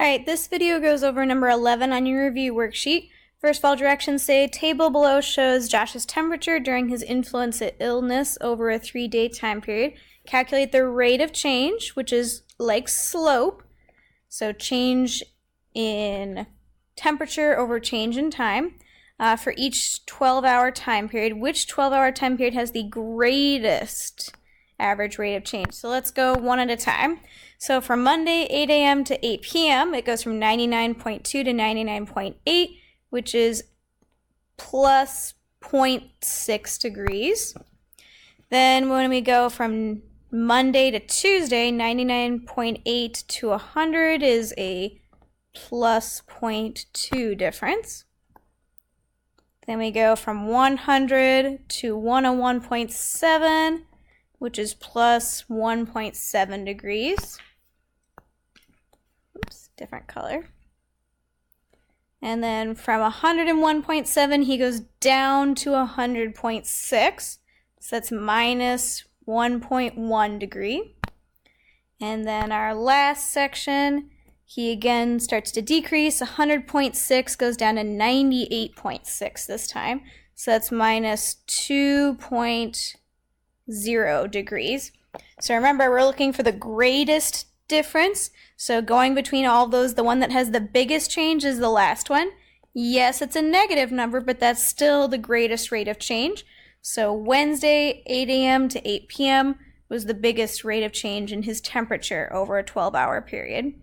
Alright, this video goes over number 11 on your review worksheet. First of all, directions say, table below shows Josh's temperature during his influenza illness over a 3-day time period. Calculate the rate of change, which is like slope. So change in temperature over change in time for each 12-hour time period. Which 12-hour time period has the greatest average rate of change? So let's go one at a time. So from Monday, 8 a.m. to 8 p.m., it goes from 99.2 to 99.8, which is plus 0.6 degrees. Then when we go from Monday to Tuesday, 99.8 to 100 is a plus 0.2 difference. Then we go from 100 to 101.7, which is plus 1.7 degrees. Oops, different color. And then from 101.7, he goes down to 100.6. So that's minus 1.1 degree. And then our last section, he again starts to decrease. 100.6 goes down to 98.6 this time. So that's minus 2.0 degrees. So remember, we're looking for the greatest difference. So going between all those, the one that has the biggest change is the last one. Yes, it's a negative number, but that's still the greatest rate of change. So Wednesday, 8 a.m. to 8 p.m. was the biggest rate of change in his temperature over a 12-hour period.